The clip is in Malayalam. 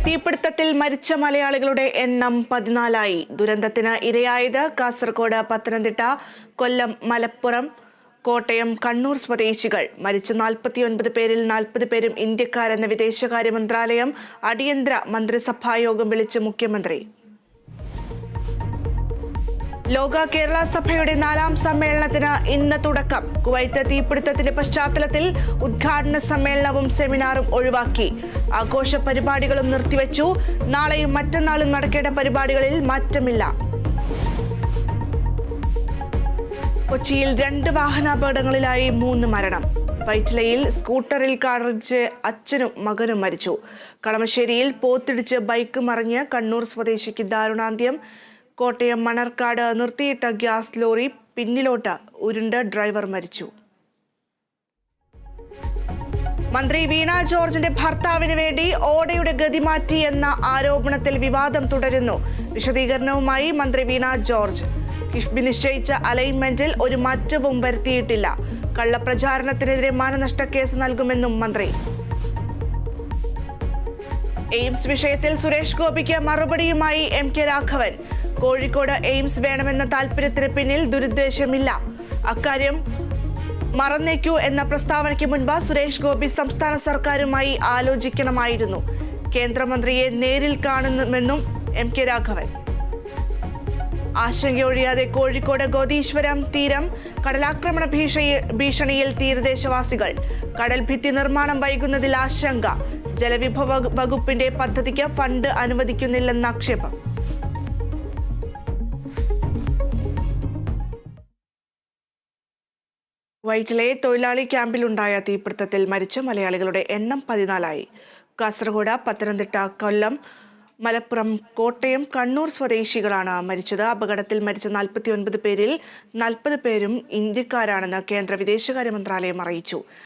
തീപിടുത്തത്തിൽ മരിച്ച മലയാളികളുടെ എണ്ണം 14ആയി. ദുരന്തത്തിന് ഇരയായത് കാസർഗോഡ്, പത്തനംതിട്ട, കൊല്ലം, മലപ്പുറം, കോട്ടയം, കണ്ണൂർ സ്വദേശികൾ. മരിച്ച 49 പേരിൽ 40 പേരും ഇന്ത്യക്കാരെന്ന് വിദേശകാര്യ മന്ത്രാലയം. അടിയന്തര മന്ത്രിസഭായോഗം വിളിച്ച് മുഖ്യമന്ത്രി. ലോക കേരള സഭയുടെ 4ാം സമ്മേളനത്തിന് ഇന്ന് തുടക്കം. കുവൈത്ത് തീപിടുത്തത്തിന്റെ പശ്ചാത്തലത്തിൽ ഉദ്ഘാടന സമ്മേളനവും സെമിനാറും ഒഴിവാക്കി. ആഘോഷ പരിപാടികളും നിർത്തിവെച്ചു. നാളെയും മറ്റന്നാളും നടക്കേണ്ട പരിപാടികളിൽ മാറ്റമില്ല. കൊച്ചിയിൽ 2 വാഹനാപകടങ്ങളിലായി 3 മരണം. വൈറ്റിലയിൽ സ്കൂട്ടറിൽ കാറിടിച്ച് അച്ഛനും മകനും മരിച്ചു. കളമശ്ശേരിയിൽ പോത്തിടിച്ച് ബൈക്ക് മറിഞ്ഞ് കണ്ണൂർ സ്വദേശിക്ക് ദാരുണാന്ത്യം. കോട്ടയം മണർക്കാട് നിർത്തിയിട്ട ഗ്യാസ് ലോറി പിന്നിലോട്ട് ഉരുണ്ട് ഡ്രൈവർ മരിച്ചു. മന്ത്രി വീണ ജോർജിന്റെ ഭർത്താവിന് വേണ്ടി ഓടയുടെ ഗതി മാറ്റി എന്ന ആരോപണത്തിൽ വിവാദം തുടരുന്നു. വിശദീകരണവുമായി മന്ത്രി വീണ ജോർജ്. കിഫ്ബി നിശ്ചയിച്ച അലൈൻമെന്റിൽ ഒരു മാറ്റവും വരുത്തിയിട്ടില്ല. കള്ളപ്രചാരണത്തിനെതിരെ മാനനഷ്ട കേസ് നൽകുമെന്നും മന്ത്രി. എയിംസ് വിഷയത്തിൽ സുരേഷ് ഗോപിക്ക് മറുപടിയുമായി MK രാഘവൻ. കോഴിക്കോട് എയിംസ് വേണമെന്ന താൽപര്യത്തിന് പിന്നിൽ ദുരുദ്ദേശമില്ല. അക്കാര്യം മറന്നേക്കൂ എന്ന പ്രസ്താവനയ്ക്ക് മുൻപ് സുരേഷ് ഗോപി സംസ്ഥാന സർക്കാരുമായി ആലോചിക്കണമായിരുന്നു. കേന്ദ്രമന്ത്രിയെ നേരിൽ കാണുമെന്നും MK രാഘവൻ. ആശങ്കയൊഴിയാതെ കോഴിക്കോട് ഗോദീശ്വരം തീരം. കടലാക്രമണ ഭീഷണിയിൽ തീരദേശവാസികൾ. കടൽ ഭിത്തി നിർമ്മാണം വൈകുന്നതിൽ ആശങ്ക. ജലവിഭവ വകുപ്പിന്റെ പദ്ധതിക്ക് ഫണ്ട് അനുവദിക്കുന്നില്ലെന്ന ആക്ഷേപം. വൈറ്റിലെ തൊഴിലാളി ക്യാമ്പിലുണ്ടായ തീപിടുത്തത്തിൽ മരിച്ച മലയാളികളുടെ എണ്ണം 14ആയി. കാസർഗോഡ്, പത്തനംതിട്ട, കൊല്ലം, മലപ്പുറം, കോട്ടയം, കണ്ണൂർ സ്വദേശികളാണ് മരിച്ചത്. അപകടത്തിൽ മരിച്ച 49 പേരിൽ 40 പേരും ഇന്ത്യക്കാരാണെന്ന് കേന്ദ്ര വിദേശകാര്യ മന്ത്രാലയം അറിയിച്ചു.